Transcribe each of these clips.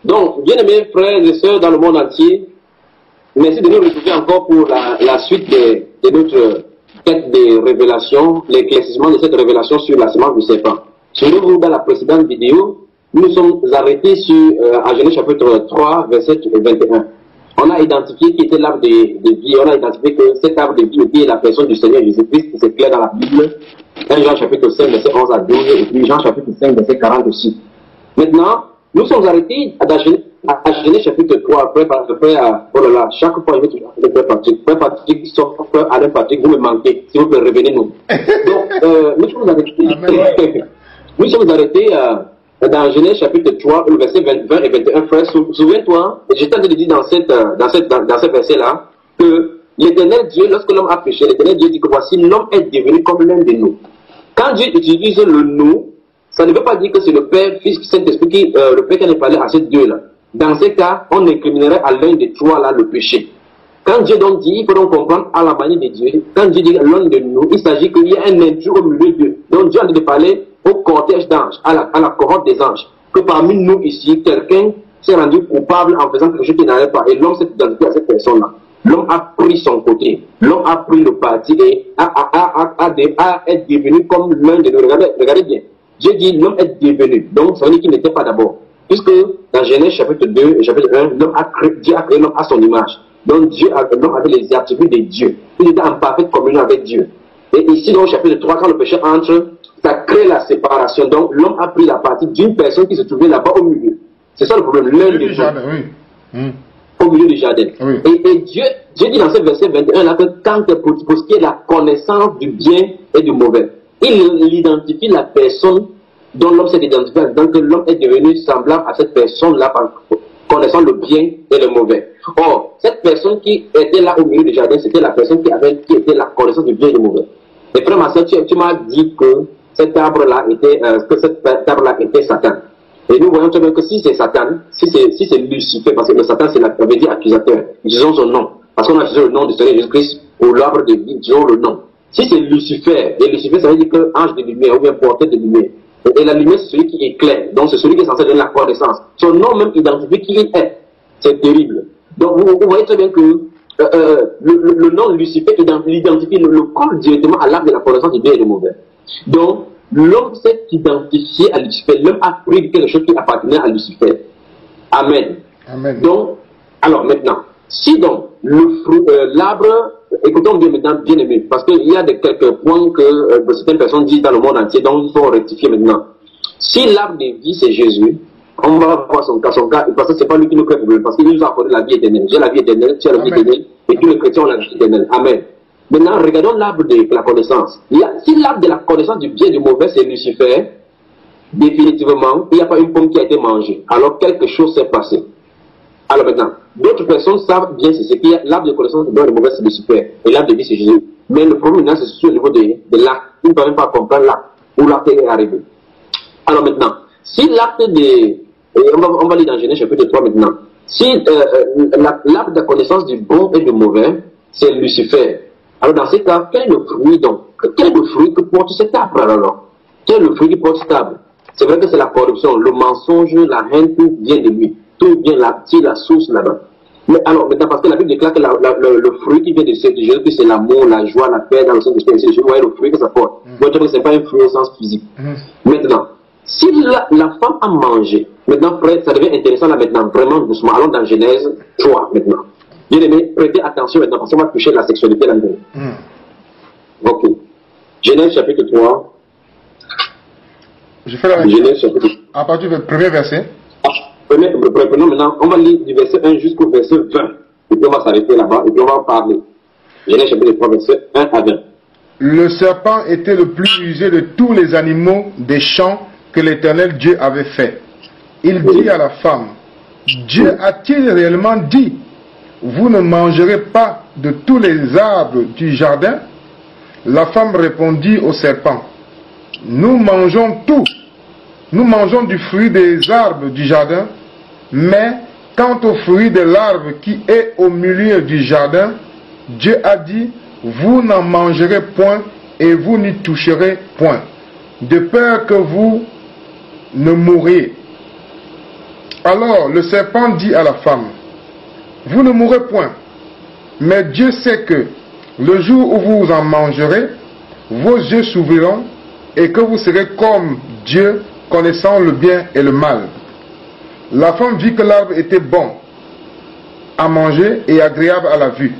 Donc, bien aimés frères et sœurs dans le monde entier, merci de nous retrouver encore pour la suite de notre quête de révélation, l'éclaircissement de cette révélation sur la semence du serpent. Souvenez-vous, dans la précédente vidéo, nous nous sommes arrêtés sur, à Genèse chapitre 3, verset 21. On a identifié qui était l'arbre de vie, on a identifié que cet arbre de vie était la personne du Seigneur Jésus-Christ, c'est clair dans la Bible. 1 Jean chapitre 5, verset 11 à 12, et puis Jean chapitre 5, verset 46. Maintenant, nous sommes arrêtés à Genèse chapitre 3, après, oh là là, chaque fois je vais toujours appeler Frère Patrick, sauf Frère Alain Patrick, vous me manquez, s'il vous plaît, revenez-nous. Donc, nous sommes arrêtés dans Genèse chapitre 3, le verset 20 et 21, frère, souviens-toi, j'étais en train de dire dans ce verset-là, que l'Éternel Dieu, lorsque l'homme a péché, l'Éternel Dieu dit que voici, l'homme est devenu comme l'un de nous. Quand Dieu utilise le nous, ça ne veut pas dire que c'est le Père, Fils, Saint-Esprit, le Père qui a parlé à ces deux-là. Dans ces cas, on incriminerait à l'un des trois là le péché. Quand Dieu donc dit, il faut donc comprendre à la manière de Dieu, quand Dieu dit l'un de nous, il s'agit qu'il y a un intrus au milieu d'eux. Donc Dieu a de parler au cortège d'anges, à la cohorte des anges, que parmi nous ici, quelqu'un s'est rendu coupable en faisant quelque chose qui n'allait pas, et l'homme s'est identifié à cette personne-là. L'homme a pris son côté, l'homme a pris le parti et est devenu comme l'un de nous. Regardez bien. Dieu dit l'homme est devenu, donc ça veut dire qu'il n'était pas d'abord. Puisque dans Genèse chapitre 2 et chapitre 1, Dieu a créé l'homme à son image. Donc l'homme avait les attributs de Dieu. Il était en parfaite communion avec Dieu. Et ici dans le chapitre 3, quand le péché entre, ça crée la séparation. Donc l'homme a pris la partie d'une personne qui se trouvait là-bas au milieu. C'est ça le problème. L'un des jardin, oui. Au milieu du jardin. Oui. Et Dieu dit dans ce verset 21 là que quand pour ce qui est la connaissance du bien et du mauvais, il identifie la personne dont l'homme s'est identifié, donc l'homme est devenu semblable à cette personne-là connaissant le bien et le mauvais. Or, cette personne qui était là au milieu du jardin, c'était la personne qui était la connaissance du bien et du mauvais. Et frère, ma soeur, tu m'as dit que cet arbre-là était Satan. Et nous voyons très bien que si c'est Satan, si c'est Lucifer, parce que le Satan, ça veut dire accusateur, disons son nom. Parce qu'on a utilisé le nom du Seigneur Jésus-Christ pour l'arbre de vie, disons le nom. Si c'est Lucifer, et Lucifer, ça veut dire que ange de lumière, ou bien porteur de lumière. Et la lumière, c'est celui qui éclaire. Donc, c'est celui qui est censé donner la connaissance. Son nom même identifie qui il est. C'est terrible. Donc, vous voyez très bien que le nom de Lucifer l'identifie, le colle directement à l'arbre de la connaissance du bien et du mauvais. Donc, l'homme s'est identifié à Lucifer. L'homme a pris quelque chose qui appartenait à Lucifer. Amen. Amen. Donc, alors maintenant, si donc l'arbre, écoutons bien maintenant, bien aimé, parce qu'il y a quelques points que certaines personnes disent dans le monde entier, donc il faut rectifier maintenant. Si l'arbre de vie c'est Jésus, on va voir son cas, parce que c'est pas lui qui nous crée problème, parce qu'il nous a accordé la vie éternelle. J'ai la vie éternelle, tu as la vie éternelle, et tous les chrétiens ont la vie éternelle. Amen. Maintenant, regardons l'arbre de la connaissance. Si l'arbre de la connaissance du bien et du mauvais c'est Lucifer, définitivement, il n'y a pas une pomme qui a été mangée. Alors quelque chose s'est passé. Alors maintenant, d'autres personnes savent bien c'est ce qu'il y a. L'arbre de connaissance du bien et du mauvais c'est Lucifer, et l'arbre de vie c'est Jésus. Mais le problème maintenant, c'est au niveau de l'acte. Ils ne peuvent même pas comprendre l'acte, où l'acte est arrivé. Alors maintenant, si l'acte de... On va lire dans Genèse chapitre 3 maintenant. Si l'arbre de la connaissance du bon et du mauvais, c'est Lucifer. Alors dans ce cas, quel est le fruit donc? Quel est le fruit que porte cet arbre alors? Quel est le fruit qui porte cet arbre? C'est vrai que c'est la corruption, le mensonge, la haine, tout vient de lui. Tout vient là, c'est la source là-bas. Mais alors maintenant, parce que la Bible déclare que le fruit qui vient de Jésus, c'est l'amour, la joie, la paix dans le sein de Jésus. Vous voyez le fruit que ça porte. Vous voyez que ce n'est pas un fruit au sens physique. Maintenant, si la femme a mangé, maintenant frère, ça devient intéressant là maintenant, vraiment doucement. Allons dans Genèse 3 maintenant. Bien aimé, prêtez attention maintenant, parce qu'on va toucher la sexualité là-dedans. Ok. Genèse chapitre 3. Je fais la même chose. À partir du premier verset. Prenons maintenant, on va lire du verset 1 jusqu'au verset 20. Et puis on va s'arrêter là-bas, et puis on va en parler. Genèse chapitre 3, verset 1 à 20. Le serpent était le plus rusé de tous les animaux des champs que l'Éternel Dieu avait fait. Il dit à la femme, Dieu a-t-il réellement dit, vous ne mangerez pas de tous les arbres du jardin? La femme répondit au serpent, nous mangeons tout. Nous mangeons du fruit des arbres du jardin, mais quant au fruit de l'arbre qui est au milieu du jardin, Dieu a dit, vous n'en mangerez point et vous n'y toucherez point, de peur que vous ne mouriez. Alors le serpent dit à la femme, vous ne mourrez point, mais Dieu sait que le jour où vous en mangerez, vos yeux s'ouvriront et que vous serez comme Dieu, connaissant le bien et le mal. La femme vit que l'arbre était bon à manger et agréable à la vue,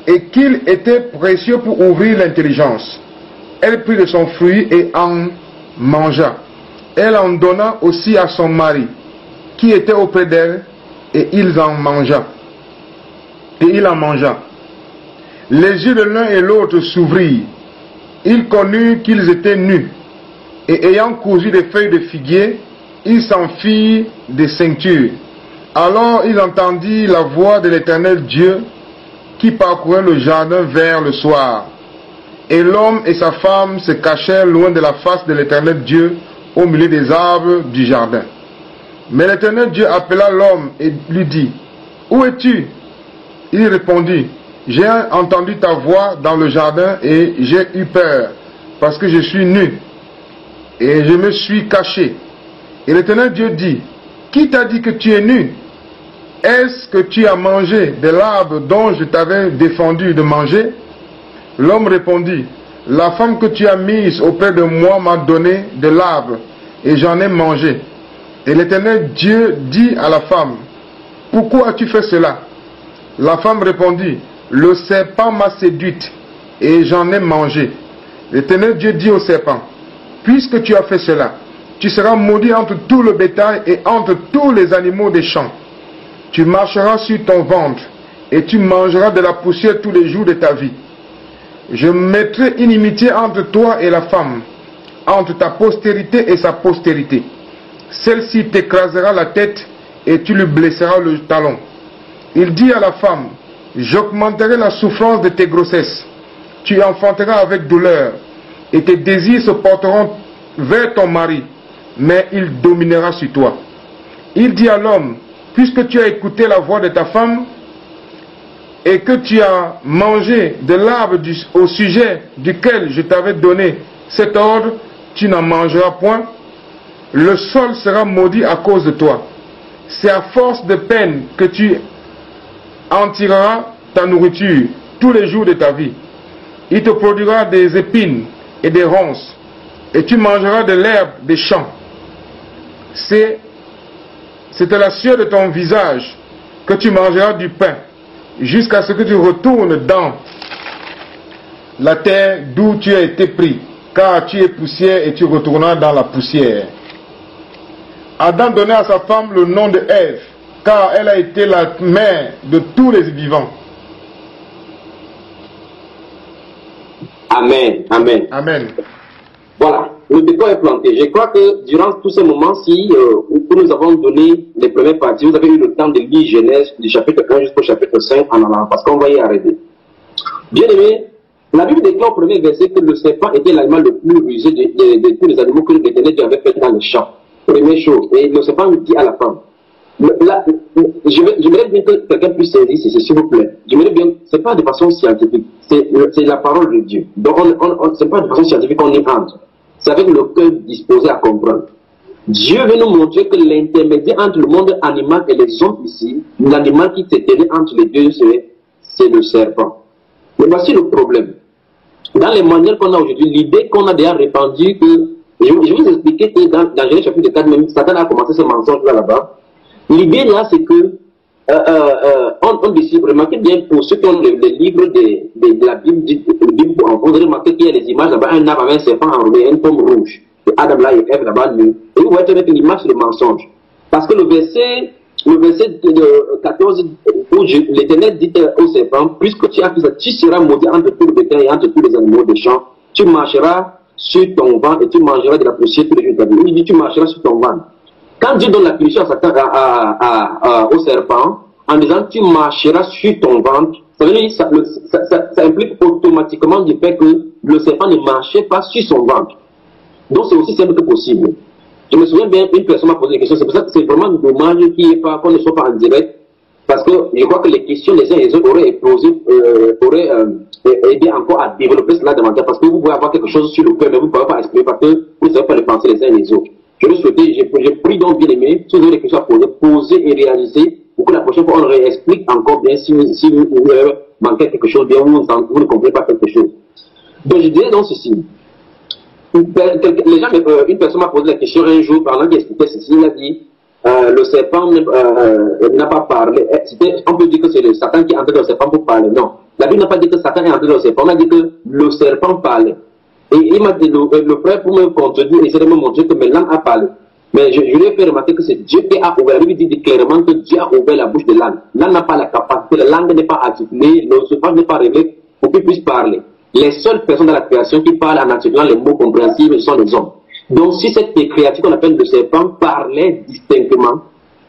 et qu'il était précieux pour ouvrir l'intelligence. Elle prit de son fruit et en mangea. Elle en donna aussi à son mari, qui était auprès d'elle, et il en mangea. Les yeux de l'un et l'autre s'ouvrirent. Ils connurent qu'ils étaient nus, et ayant cousu des feuilles de figuier, ils s'en firent des ceintures. Alors ils entendirent la voix de l'Éternel Dieu qui parcourait le jardin vers le soir. Et l'homme et sa femme se cachèrent loin de la face de l'Éternel Dieu au milieu des arbres du jardin. Mais l'Éternel Dieu appela l'homme et lui dit, « Où es-tu » Il répondit, « J'ai entendu ta voix dans le jardin et j'ai eu peur parce que je suis nu et je me suis caché. » Et l'Éternel Dieu dit, « Qui t'a dit que tu es nu? Est-ce que tu as mangé de l'arbre dont je t'avais défendu de manger ?» L'homme répondit, « La femme que tu as mise auprès de moi m'a donné de l'arbre, et j'en ai mangé. » Et l'Éternel Dieu dit à la femme, « Pourquoi as-tu fait cela ?» La femme répondit, « Le serpent m'a séduite, et j'en ai mangé. » L'Éternel Dieu dit au serpent, « Puisque tu as fait cela, tu seras maudit entre tout le bétail et entre tous les animaux des champs. Tu marcheras sur ton ventre, et tu mangeras de la poussière tous les jours de ta vie. Je mettrai inimitié entre toi et la femme, entre ta postérité et sa postérité. Celle-ci t'écrasera la tête et tu lui blesseras le talon. » Il dit à la femme, « J'augmenterai la souffrance de tes grossesses. Tu enfanteras avec douleur, et tes désirs se porteront vers ton mari, mais il dominera sur toi. » Il dit à l'homme, « Puisque tu as écouté la voix de ta femme, et que tu as mangé de l'arbre au sujet duquel je t'avais donné cet ordre, tu n'en mangeras point. Le sol sera maudit à cause de toi. C'est à force de peine que tu en tireras ta nourriture tous les jours de ta vie. Il te produira des épines et des ronces, et tu mangeras de l'herbe des champs. C'est à la sueur de ton visage que tu mangeras du pain, jusqu'à ce que tu retournes dans la terre d'où tu as été pris, car tu es poussière et tu retourneras dans la poussière. Adam donna à sa femme le nom de Ève, car elle a été la mère de tous les vivants. Amen, amen. Amen. Voilà, le décor est planté. Je crois que durant tous ces moments-ci, où nous avons donné les premières parties, vous avez eu le temps de lire Genèse du chapitre 1 jusqu'au chapitre 5 en allant, parce qu'on va y arrêter. Bien aimé, la Bible déclare au premier verset que le serpent était l'animal le plus rusé de tous les animaux que l'Éternel Dieu avait fait dans les champs. Première chose. Et le serpent dit à la femme, là, j'aimerais bien que quelqu'un puisse saisir ceci, s'il vous plaît. J'aimerais bien, c'est pas de façon scientifique, c'est la parole de Dieu. Donc, c'est pas de façon scientifique qu'on y entre. C'est avec le cœur disposé à comprendre. Dieu veut nous montrer que l'intermédiaire entre le monde animal et les hommes ici, l'animal qui s'est tenu entre les deux, c'est le serpent. Mais voici le problème. Dans les manuels qu'on a aujourd'hui, l'idée qu'on a déjà répandue que, je vais vous expliquer que dans Genèse chapitre 4, même Satan a commencé ce mensonge là-bas. L'idée là, c'est que, on décide, remarquez bien, pour ceux qui ont les livres de la Bible, vous allez remarquer qu'il y a des images là-bas, un arbre avec un serpent enroulé, une pomme rouge. Et Adam là et Ève là-bas nu. Et vous voyez avec une image de mensonge. Parce que le verset 14, où l'Éternel dit au serpent, puisque tu as fait ça, tu seras maudit entre tous les bétails et entre tous les animaux des champs. Tu marcheras sur ton ventre et tu mangeras de la poussière tous les jours de ta vie. Il dit, tu marcheras sur ton ventre. Quand Dieu donne la punition au serpent, en disant tu marcheras sur ton ventre, ça veut dire ça implique automatiquement du fait que le serpent ne marchait pas sur son ventre. Donc c'est aussi simple que possible. Je me souviens bien, une personne m'a posé une question, c'est pour ça que c'est vraiment dommage qu'on ne soit pas en direct, parce que je crois que les questions des uns et des autres auraient aidé encore à développer cela davantage, parce que vous pouvez avoir quelque chose sur le cœur, mais vous ne pouvez pas exprimer parce que vous ne savez pas les penser les uns et les autres. J'aurais souhaité, j'ai pris donc bien aimé, si vous avez des questions à poser, poser et réaliser, pour que la prochaine fois on réexplique encore bien si vous manquez quelque chose, bien vous ne comprenez pas quelque chose. Donc je dirais donc ceci. Les gens, une personne m'a posé la question un jour pendant qu'il expliquait ceci, il a dit le serpent n'a pas parlé. On peut dire que c'est le Satan qui est entré dans le serpent pour parler. Non. La Bible n'a pas dit que Satan est entré dans le serpent, on a dit que le serpent parlait. Et il m'a dit, le frère, pour me contredire, il essaie de me montrer que mes langues a parlé. Mais je lui ai fait remarquer que c'est Dieu qui a ouvert. La Bible dit clairement que Dieu a ouvert la bouche de l'âne. L'âne n'a pas la capacité, la langue n'est pas articulée, le serpent n'est pas réglé pour qu'il puisse parler. Les seules personnes dans la création qui parlent en articulant les mots compréhensibles sont les hommes. Donc si cette créature qu'on appelle le serpent parlait distinctement,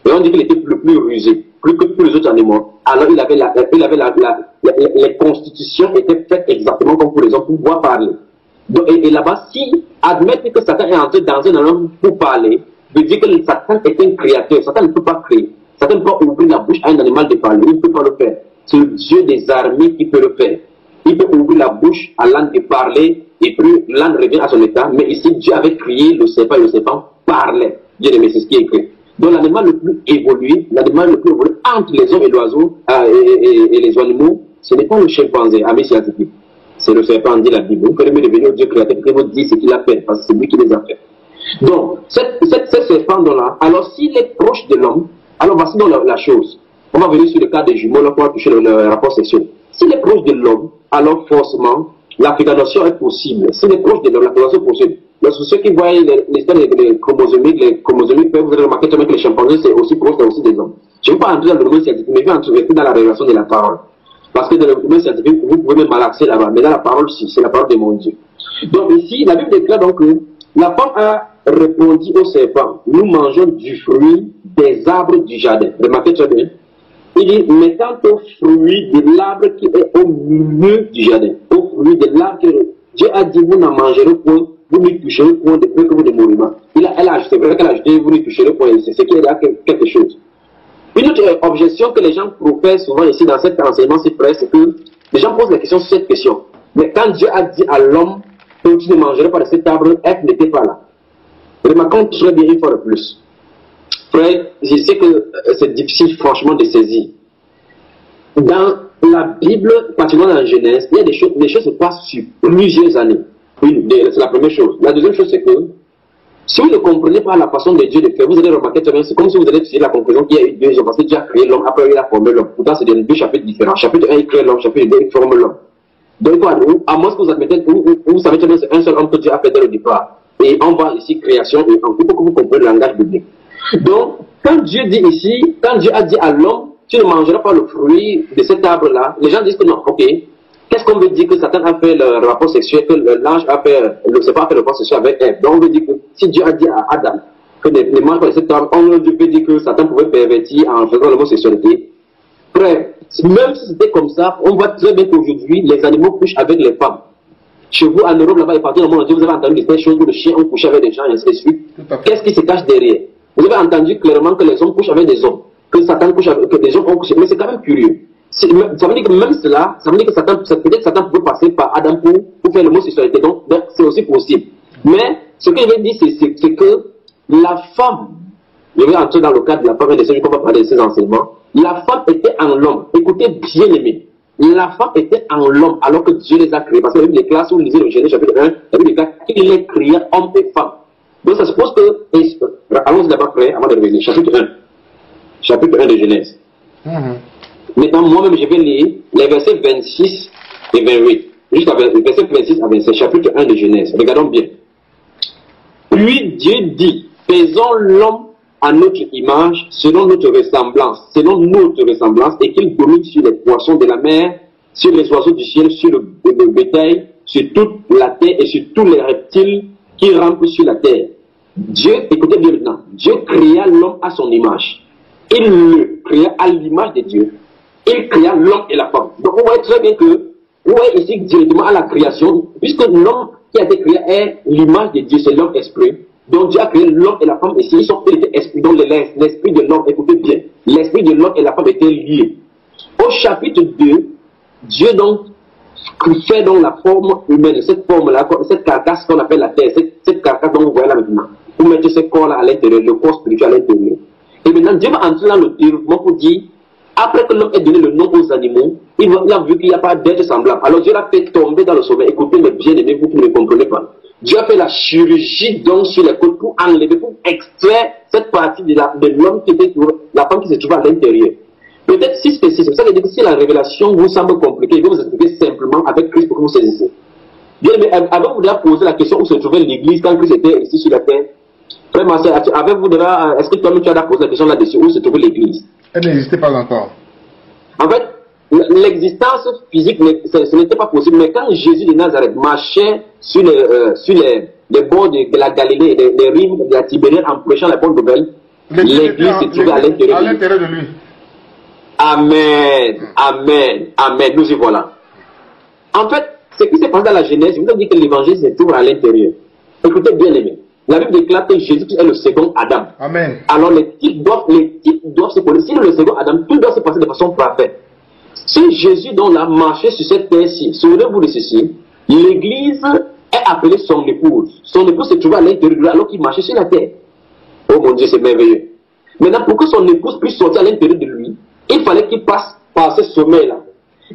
et on dit qu'il était le plus rusé, plus que tous les autres animaux, alors les constitutions étaient faites exactement comme pour les hommes pour pouvoir parler. Donc, et là-bas, si admettre que Satan est entré dans un homme pour parler, veut dire que Satan est un créateur. Satan ne peut pas créer. Satan ne peut pas ouvrir la bouche à un animal de parler. Il ne peut pas le faire. C'est le Dieu des armées qui peut le faire. Il peut ouvrir la bouche à l'âne de parler, et puis l'âne revient à son état. Mais ici, Dieu avait crié le serpent, et le serpent parlait. Dieu aimé, c'est ce qui est écrit. Donc l'animal le plus évolué, l'animal le plus évolué entre les hommes et l'oiseau et les animaux, ce n'est pas le chimpanzé, ami scientifique. C'est le serpent, dit la Bible. Vous pouvez mieux devenir au Dieu créateur que vous dites ce qu'il a fait, parce que c'est lui qui les a fait. Donc, ce serpent-là, alors s'il est proche de l'homme, alors voici donc la chose. On va venir sur le cas des jumeaux, là, pour toucher le rapport sexuel. S'il est proche de l'homme, alors forcément, la fécondation est possible. S'il est proche de l'homme, la fécondation est possible. Lorsque ceux qui voient les chromosomiques, vous allez remarquer que les chimpanzés, c'est aussi proche aussi des hommes. Je ne vais pas entrer dans le domaine scientifique, mais je vais entrer dans la révélation de la parole. Parce que dans le domaine scientifique, vous pouvez même malaxer là-bas. Mais dans la parole, si, c'est la parole de mon Dieu. Donc ici, la Bible déclare donc que la femme a répondu au serpent, nous mangeons du fruit des arbres du jardin. Remarquez très bien. Il dit, mais quant au fruit de l'arbre qui est au milieu du jardin, au fruit de l'arbre que Dieu a dit, vous n'en mangerez point, vous n'y toucherez point de peu que vous ne mourrez pas. C'est vrai qu'elle a ajouté, vous n'y toucherez point, c'est ce qui est là quelque chose. Une autre objection que les gens professent souvent ici dans cet enseignement si près, c'est que les gens posent la question sur cette question. Mais quand Dieu a dit à l'homme que tu ne mangerais pas de cet arbre, elle n'était pas là. Remarquons très bien une fois de plus. Frère, je sais que c'est difficile franchement de saisir. Dans la Bible, particulièrement dans la Genèse, il y a des choses se passent sur plusieurs années. C'est la première chose. La deuxième chose, c'est que si vous ne comprenez pas la façon de Dieu de faire, vous allez remarquer très bien, c'est comme si vous allez tirer la conclusion qu'il y a eu deux jours, parce que Dieu a créé l'homme, après il a formé l'homme. Pourtant, c'est deux chapitres différents. Chapitre 1, il crée l'homme, chapitre 2, il forme l'homme. Donc, à moins que vous admettez, vous savez très bien, c'est un seul homme que Dieu a fait dès le départ. Et on voit ici création, et en tout, pour que vous compreniez le langage biblique. Donc, quand Dieu dit ici, quand Dieu a dit à l'homme, tu ne mangeras pas le fruit de cet arbre-là, les gens disent que non, ok. Qu'est-ce qu'on veut dire que Satan a fait le rapport sexuel, que l'ange a fait, le serpent a fait le rapport sexuel avec Ève. Donc on veut dire que si Dieu a dit à Adam que ne mange pas de cet arbre, on veut dire que Satan pouvait pervertir en faisant l'homosexualité. Frère, même si c'était comme ça, on voit très bien qu'aujourd'hui, les animaux couchent avec les femmes. Chez vous, en Europe, là-bas et partout dans le monde entier, vous avez entendu des choses où les chiens ont couché avec des gens et ainsi de suite. Qu'est-ce qui se cache derrière? Vous avez entendu clairement que les hommes couchent avec des hommes, que Satan couche avec, que des gens ont couché. Mais c'est quand même curieux. Ça veut dire que même cela, ça veut dire que peut-être Satan pouvait passer par Adam pour faire l'homosexualité. Donc, c'est aussi possible. Mais, ce que je veux dire, c'est que la femme, je vais entrer dans le cadre de la femme et de ceux qu'on va parler de ces enseignements, la femme était en l'homme. Écoutez, bien aimé. La femme était en l'homme alors que Dieu les a créés. Parce que la Bible déclare, si vous lisez le Genèse chapitre 1, la Bible déclare qu'il les créa hommes et femmes. Donc, ça suppose que, allons-y d'abord près, avant de revenir. Chapitre 1. Chapitre 1 de Genèse. Maintenant, moi-même, je vais lire les versets 26 et 28. Juste les versets 26 à 27, chapitre 1 de Genèse. Regardons bien. Puis Dieu dit, faisons l'homme à notre image, selon notre ressemblance, et qu'il domine sur les poissons de la mer, sur les oiseaux du ciel, sur le bétail, sur toute la terre et sur tous les reptiles qui rampent sur la terre. Dieu, écoutez bien maintenant, Dieu créa l'homme à son image. Il le créa à l'image de Dieu. Il créa l'homme et la femme. Donc, on voit très bien que, vous voyez ici directement à la création, puisque l'homme qui a été créé est l'image de Dieu, c'est l'homme esprit. Donc, Dieu a créé l'homme et la femme ici, ils étaient esprits. Donc, l'esprit de l'homme, écoutez bien, l'esprit de l'homme et la femme étaient liés. Au chapitre 2, Dieu donc fait donc la forme humaine, cette forme-là, cette carcasse qu'on appelle la terre, cette carcasse dont vous voyez là maintenant, pour mettre ce corps-là à l'intérieur, le corps spirituel à l'intérieur. Et maintenant, Dieu va entrer dans le développement pour dire, après que l'homme ait donné le nom aux animaux, il a vu qu'il n'y a pas d'être semblable. Alors Dieu l'a fait tomber dans le sommeil. Écoutez, mes bien-aimés, vous qui ne comprenez pas. Dieu a fait la chirurgie donc sur les côtes pour enlever, pour extraire cette partie de l'homme qui était, la femme qui se trouvait à l'intérieur. Peut-être si c'est ça veut dire que si la révélation vous semble compliquée, je vais vous expliquer simplement avec Christ pour que vous saisissiez. Bien, mais avez-vous déjà posé la question où se trouvait l'église quand Christ était ici sur la terre? Vraiment, avez-vous déjà, est-ce que toi-même tu as posé la question là-dessus où se trouvait l'église? Elle n'existait pas encore. En fait, l'existence physique, ce n'était pas possible, mais quand Jésus de Nazareth marchait sur les bords de la Galilée, les rives de la Tibériade en prêchant la bonne nouvelle, l'église se trouvait à l'intérieur de lui. Amen, amen, amen, nous y voilà. En fait, ce qui s'est passé dans la Genèse, je vous ai dit que l'évangile se trouve à l'intérieur. Écoutez bien aimés, la Bible déclare que Jésus est le second Adam. Amen. Alors les types doivent se connaître. Si le second Adam, tout doit se passer de façon parfaite. Si Jésus donc a marché sur cette terre-ci, souvenez-vous de ceci, l'église est appelée son épouse. Son épouse se trouvait à l'intérieur alors qu'il marchait sur la terre. Oh mon Dieu, c'est merveilleux. Maintenant, pour que son épouse puisse sortir à l'intérieur de lui, il fallait qu'il passe par ce sommeil-là.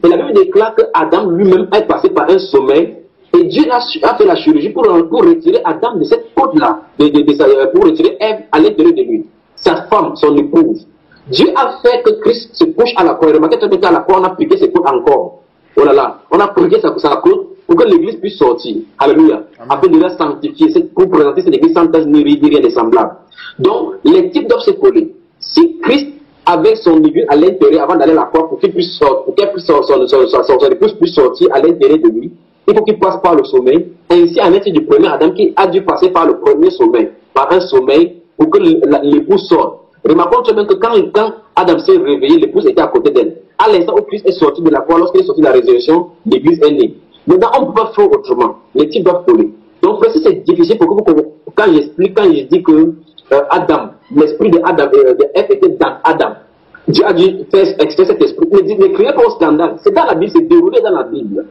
Et la Bible déclare que Adam lui-même est passé par un sommeil. Et Dieu a fait la chirurgie pour retirer Adam de cette côte-là, pour retirer Ève à l'intérieur de lui. Sa femme, son épouse. Dieu a fait que Christ se couche à la croix. Remarquez très bien qu'à la croix, on a piqué ses côtes encore. Oh là là, on a piqué sa côte pour que l'église puisse sortir. Alléluia. Afin de la sanctifier, pour présenter cette église sans tache ni rien de semblable. Donc, les types doivent se coller. Si Christ avec son église à l'intérieur avant d'aller à la croix pour qu'il puisse sortir, pour qu'elle puisse son épouse puisse sortir à l'intérieur de lui, il faut qu'il passe par le sommeil. Ainsi, en être du premier Adam qui a dû passer par le premier sommeil, par un sommeil pour que l'épouse sorte. Remarquons très bien que quand Adam s'est réveillé, l'épouse était à côté d'elle. À l'instant où Christ est sorti de la croix, lorsqu'il est sorti de la résurrection, l'église est née. Maintenant, on ne peut pas faire autrement. Les types doivent coller. Donc, si c'est difficile pour que vous, quand je dis que Adam, l'esprit de Adam de Ève était dans Adam. Dieu a dû faire extraire cet esprit. Ne criez pas au scandale. C'est dans la Bible, c'est déroulé dans la Bible.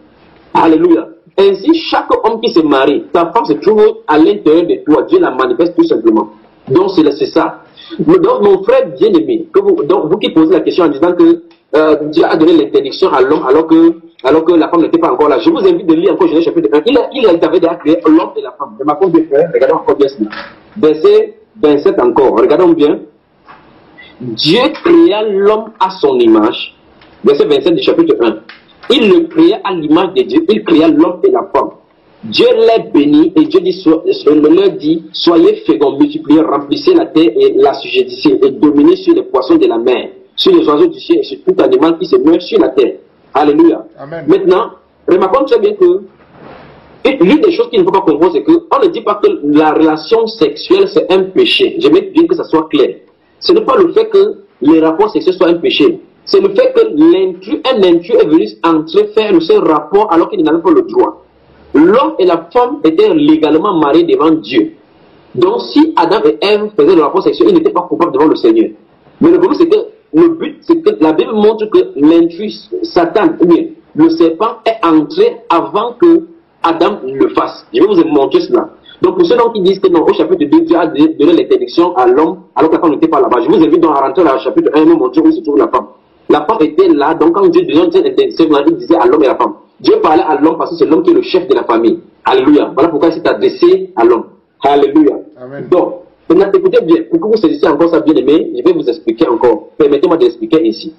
Alléluia. Ainsi, chaque homme qui se marie, ta femme se trouve à l'intérieur de toi. Dieu la manifeste tout simplement. Donc, c'est ça. Donc, mon frère bien-aimé, vous qui posez la question en disant que Dieu a donné l'interdiction à l'homme alors que la femme n'était pas encore là. Je vous invite de lire encore Genèse chapitre 1. Il avait déjà créé l'homme et la femme. De ma part de frère, regardons encore bien cela. Verset 27 encore, regardons bien. Dieu créa l'homme à son image. Verset 27 du chapitre 1. Il le créa à l'image de Dieu. Il créa l'homme et la femme. Dieu les bénit et Dieu leur dit, soyez féconds, multipliez, remplissez la terre et l'assujettissez et dominez sur les poissons de la mer, sur les oiseaux du ciel et sur tout animal qui se meurt sur la terre. Alléluia. Amen. Maintenant, remarquons très bien que l'une des choses qu'il ne faut pas comprendre, c'est qu'on ne dit pas que la relation sexuelle c'est un péché. J'aimerais bien que ça soit clair. Ce n'est pas le fait que les rapports sexuels soient un péché. C'est le fait que un intrus est venu entrer faire ce rapport alors qu'il n'avait pas le droit. L'homme et la femme étaient légalement mariés devant Dieu. Donc si Adam et Ève faisaient le rapport sexuel, ils n'étaient pas coupables devant le Seigneur. Mais le problème c'est que la Bible montre que l'intrus, Satan, ou bien le serpent est entré avant que Adam le fasse. Je vais vous montrer cela. Donc pour ceux qui disent que non, au chapitre 2, Dieu a donné l'interdiction à l'homme alors que la femme n'était pas là-bas. Je vous invite donc à rentrer dans le chapitre 1 et me montrer où se trouve la femme. La femme était là, donc quand Dieu donnait cette interdiction, il disait à l'homme et à la femme. Dieu parlait à l'homme parce que c'est l'homme qui est le chef de la famille. Alléluia. Voilà pourquoi il s'est adressé à l'homme. Alléluia. Amen. Donc, maintenant, écoutez bien, pour que vous saisissiez encore ça bien aimé, je vais vous expliquer encore. Permettez-moi d'expliquer ici.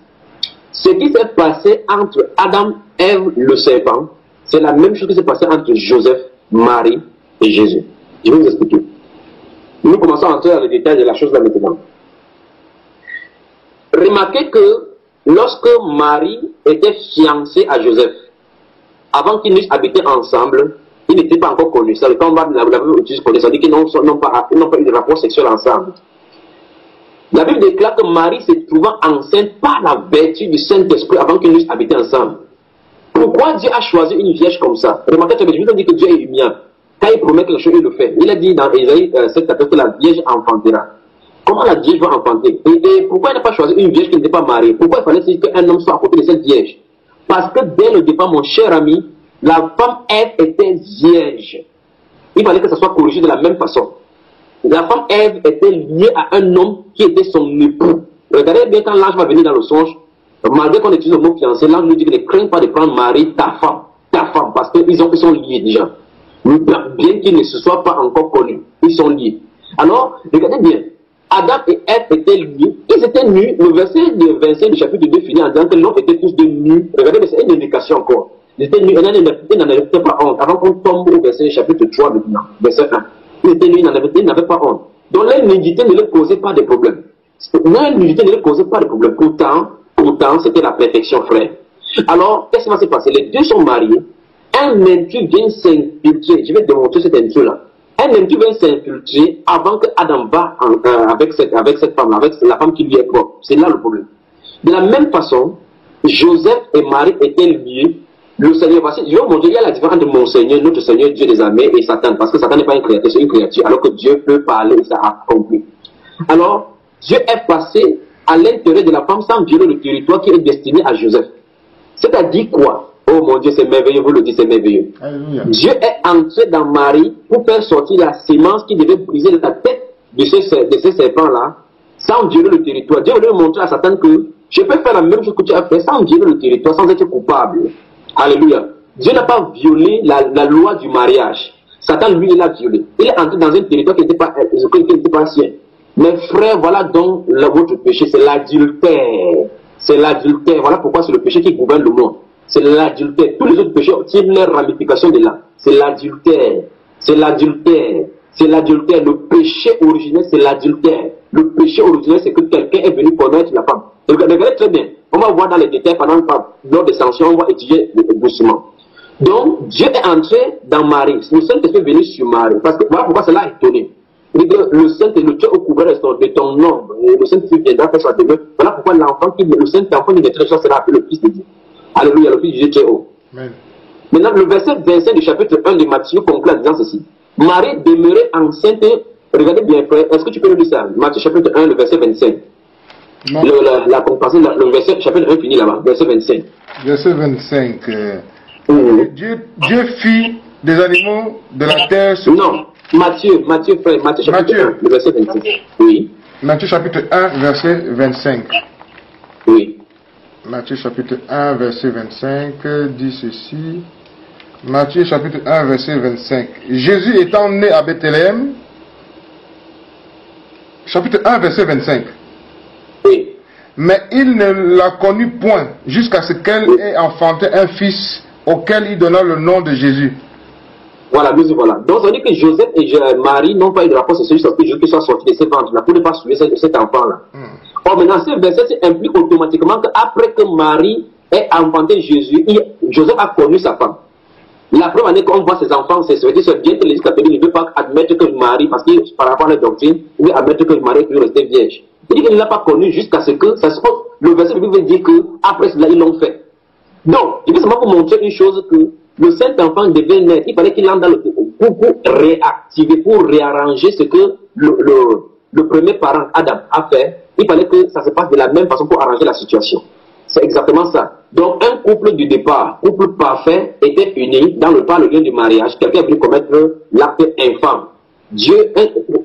Ce qui s'est passé entre Adam, Ève, le serpent, c'est la même chose qui s'est passé entre Joseph, Marie et Jésus. Je vais vous expliquer. Nous commençons à entrer dans les détails de la chose là maintenant. Remarquez que lorsque Marie était fiancée à Joseph, avant qu'ils n'eussent habité ensemble, ils n'étaient pas encore connus. C'est le temps où la Bible utilise connaître, c'est-à-dire qu'ils n'ont pas eu de rapport sexuel ensemble. La Bible déclare que Marie se trouvant enceinte par la vertu du Saint-Esprit avant qu'ils n'eussent habité ensemble. Pourquoi Dieu a choisi une vierge comme ça? Remarquez, je vous ai dit que Dieu est lumière. Quand il promet quelque chose, il le fait. Il a dit dans Ésaïe 7:14 que la vierge enfantera. Comment la vierge va enfanter? Et pourquoi il n'a pas choisi une vierge qui n'était pas mariée? Pourquoi il fallait qu'un homme soit à côté de cette vierge? Parce que dès le départ, mon cher ami, la femme Ève était vierge. Il fallait que ça soit corrigé de la même façon. La femme Ève était liée à un homme qui était son époux. Regardez bien quand l'ange va venir dans le songe, malgré qu'on utilise le mot fiancé, l'ange lui dit que ne crains pas de prendre Marie, ta femme, parce qu'ils sont liés déjà. Bien qu'ils ne se soient pas encore connus, ils sont liés. Alors, regardez bien, Adam et Ève étaient liés, ils étaient nus. Le verset 25 du chapitre 2 finit en disant que l'homme était tous de nus. Regardez, c'est une indication encore. Ils étaient nus, ils n'en avaient pas honte. Avant qu'on tombe au verset chapitre 3 maintenant, verset 1. Ils étaient nus, ils n'avaient pas honte. Donc leur nudité ne leur causait pas de problème. Leur nudité ne leur causait pas de problème. Pourtant, c'était la perfection, frère. Alors, qu'est-ce qui va se passer? Les deux sont mariés. Un intrus vient s'infiltrer. Je vais démontrer cet intrus-là. Un intrus vient s'infiltrer avant que Adam va avec cette femme-là, avec la femme qui lui est propre. C'est là le problème. De la même façon, Joseph et Marie étaient liés. Le Seigneur, parce que je vais vous montrer, il y a la différence entre mon Seigneur, notre Seigneur, Dieu des armées, et Satan. Parce que Satan n'est pas une créature, c'est une créature, alors que Dieu peut parler et ça a accompli. Alors, Dieu est passé à l'intérieur de la femme sans violer le territoire qui est destiné à Joseph. C'est-à-dire quoi? Oh mon Dieu, c'est merveilleux, vous le dites, c'est merveilleux. Alléluia. Dieu est entré dans Marie pour faire sortir la sémence qui devait briser la tête de ces serpents-là, sans violer le territoire. Dieu voulait montrer à Satan que je peux faire la même chose que tu as fait sans violer le territoire, sans être coupable. Alléluia. Dieu n'a pas violé la loi du mariage. Satan, lui, il l'a violé. Il est entré dans un territoire qui n'était pas sien. Mes frères, voilà donc votre péché, c'est l'adultère. C'est l'adultère. Voilà pourquoi c'est le péché qui gouverne le monde. C'est l'adultère. Tous les autres péchés tirent leur ramification de là. C'est l'adultère. C'est l'adultère. C'est l'adultère. Le péché originel, c'est l'adultère. Le péché originel, c'est que quelqu'un est venu connaître la femme. Regardez très bien. On va voir dans les détails lors des sanctions, on va étudier doucement. Donc, Dieu est entré dans Marie. Le Saint-Esprit est venu sur Marie. Parce que voilà pourquoi cela a étonné. Le Saint-Esprit, tu es au couvert de ton ombre. Le Saint-Esprit viendra faire sa demeure. Voilà pourquoi le Saint-Enfant qui naîtra sera appelé le Fils de Dieu. Alléluia, le Fils de Dieu très haut. Amen. Maintenant, le verset 25 du chapitre 1 de Matthieu conclut en disant ceci. Marie demeurait enceinte. Regardez bien, frère. Est-ce que tu peux nous dire ça? Matthieu chapitre 1, le verset 25. La comparaison, le verset chapitre 1 finit là-bas, verset 25. Verset 25. Dieu fit des animaux de la terre. Non, Matthieu chapitre 1, le verset 25. Oui. Matthieu chapitre 1, verset 25. Oui. Matthieu chapitre 1, verset 25 dit ceci. Matthieu chapitre 1, verset 25. Jésus étant né à Bethléem, chapitre 1, verset 25. Oui. Mais il ne la connut point jusqu'à ce qu'elle ait enfanté un fils auquel il donna le nom de Jésus. Voilà, voilà. Donc, ça veut dire que Joseph et Marie n'ont pas eu de rapport sexuel jusqu'à ce que Jésus soit sorti de ses ventres là pour ne pas suivre cet enfant-là. Or, maintenant, ce verset implique automatiquement qu'après que Marie ait enfanté Jésus, Joseph a connu sa femme. La preuve en est qu'on voit ses enfants, c'est bien que l'Église catholique ne veut pas admettre que Marie, parce que par rapport à la doctrine, il veut admettre que Marie est toujours restée vierge. Il dit qu'il ne l'a pas connu jusqu'à ce que ça se passe. Le verset veut dire qu'après cela, ils l'ont fait. Donc, il veut seulement vous montrer une chose que le Saint-Enfant devait naître. Il fallait qu'il entre dans le pour réactiver, pour réarranger ce que le premier parent, Adam, a fait. Il fallait que ça se passe de la même façon pour arranger la situation. C'est exactement ça. Donc, un couple du départ, couple parfait, était uni par le lien du mariage. Quelqu'un est venu commettre l'acte infâme. Dieu,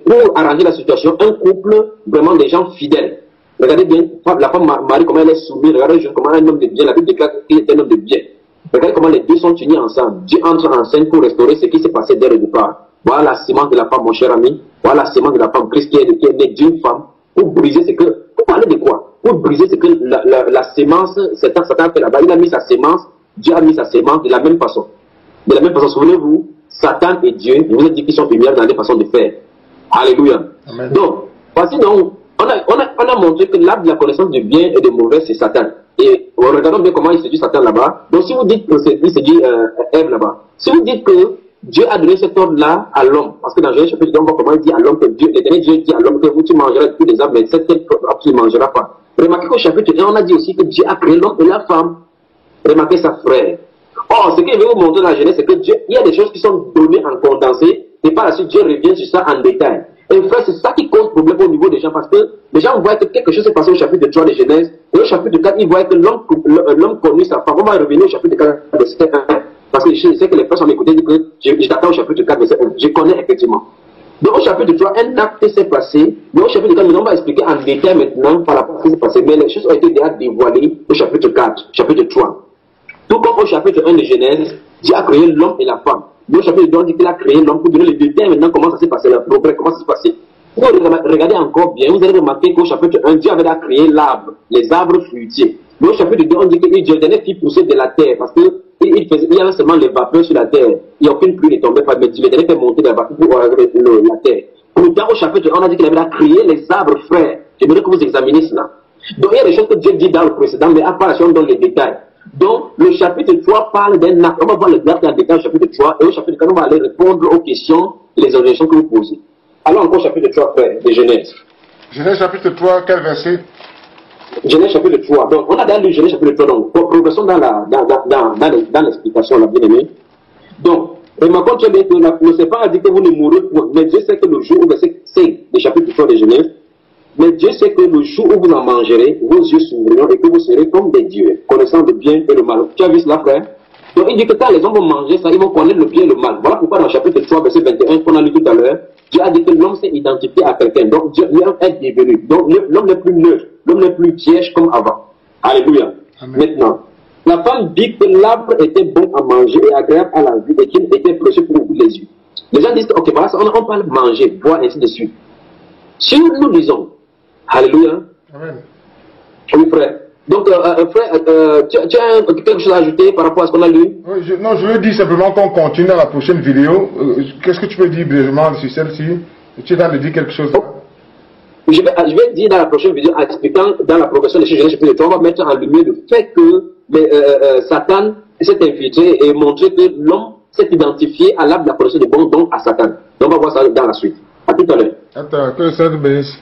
pour arranger la situation, un couple, vraiment des gens fidèles. Regardez bien, la femme Marie, comment elle est soumise. Regardez comment un homme de bien, la Bible déclare qu'il est un homme de bien. Regardez comment les deux sont unis ensemble. Dieu entre en scène pour restaurer ce qui s'est passé dès le départ. Voilà la sémence de la femme, mon cher ami. Voilà la sémence de la femme Christ qui est née d'une femme. Pour briser ce que... Pour parler de quoi? Pour briser ce que la sémence, Satan a fait là-bas. Il a mis sa sémence, Dieu a mis sa sémence de la même façon. De la même façon, souvenez-vous, Satan et Dieu, je vous ai dit qu'ils sont similaires dans les façons de faire. Alléluia. Amen. Donc, voici donc, on a montré que l'arbre de la connaissance du bien et du mauvais, c'est Satan. Et regardons bien comment il séduit Satan là-bas. Donc, si vous dites que il séduit Ève là-bas, si vous dites que Dieu a donné cet ordre-là à l'homme, parce que dans Genèse chapitre 2, on voit comment il dit à l'homme que l'éternel Dieu dit à l'homme que vous tu mangeras de tous les arbres, mais cette arbre tu ne mangeras pas. Remarquez qu'au chapitre 1, on a dit aussi que Dieu a créé l'homme et la femme. Remarquez ça, frère. Or, ce qu'il veut vous montrer dans la Genèse, c'est que Dieu, il y a des choses qui sont données en condensé, et par la suite, Dieu revient sur ça en détail. Et frère, c'est ça qui cause problème au niveau des gens, parce que les gens voient que quelque chose s'est passé au chapitre 3 de Genèse, et au chapitre 4, ils voient que l'homme connut sa femme. On va revenir au chapitre 4, verset 1, parce que je sais que les frères sont écoutés, que je t'attends au chapitre 4, verset 1. Je connais effectivement. Donc au chapitre 3, un acte s'est passé, mais au chapitre 4, nous allons expliquer en détail maintenant par rapport à ce qui s'est passé, mais les choses ont été déjà dévoilées au chapitre 4, chapitre 3. Tout comme au chapitre 1 de Genèse, Dieu a créé l'homme et la femme. Mais au chapitre 2, on dit qu'il a créé l'homme pour donner les détails maintenant comment ça s'est passé, le progrès, comment ça s'est passé. Si vous regardez encore bien, vous allez remarquer qu'au chapitre 1, Dieu avait créé l'arbre, les arbres fruitiers. Mais au chapitre 2, on dit que Dieu fit pousser de la terre, parce que il y avait seulement les vapeurs sur la terre. Il n'y a aucune pluie ne tombait pas, mais Dieu fait monter la vapeur pour la terre. Pourtant, au chapitre 1, on a dit qu'il avait créé les arbres frères. J'aimerais que vous examiniez cela. Donc, il y a des choses que Dieu dit dans le précédent, mais à part ça, on donne les détails. Donc, le chapitre 3 parle d'un acte. On va voir le graphe dans le détail au chapitre 3, et au chapitre 4, on va aller répondre aux questions et les objections que vous posez. Alors, encore chapitre 3, frère, de Genèse. Genèse chapitre 3, quel verset? Genèse chapitre 3. Donc, on a déjà lu Genèse chapitre 3. Donc, progressons dans l'explication, là, bien aimé. Donc, remarquons très bien que le serpent a dit que vous ne mourrez point. Mais Dieu sait que le jour, au verset 5 du chapitre 3 de Genèse, mais Dieu sait que le jour où vous en mangerez, vos yeux s'ouvriront et que vous serez comme des dieux, connaissant le bien et le mal. Tu as vu cela, frère? Donc, il dit que quand les hommes vont manger ça, ils vont connaître le bien et le mal. Voilà pourquoi dans le chapitre 3, verset 21, qu'on a lu tout à l'heure, Dieu a dit que l'homme s'est identifié à quelqu'un. Donc, Dieu est devenu. Donc, l'homme n'est plus neutre. L'homme n'est plus piège comme avant. Alléluia. Amen. Maintenant, la femme dit que l'arbre était bon à manger et agréable à la vue et qu'il était précieux pour ouvrir les yeux. Les gens disent, ok, voilà, on parle manger, boire, ainsi de suite. Si nous disons, alléluia. Amen. Oui, frère. Donc, frère, tu as quelque chose à ajouter par rapport à ce qu'on a lu? Oui, je veux dire simplement qu'on continue dans la prochaine vidéo. Qu'est-ce que tu peux dire brièvement sur celle-ci? Tu es en train de dire quelque chose là? Je vais dire dans la prochaine vidéo, en expliquant dans la progression des Genèse chapitre 3, on va mettre en lumière le fait que Satan s'est infiltré et montrer que l'homme s'est identifié à l'arbre de la connaissance du bon, donc à Satan. Donc on va voir ça dans la suite. À tout à l'heure. Attends, que le Seigneur te bénisse.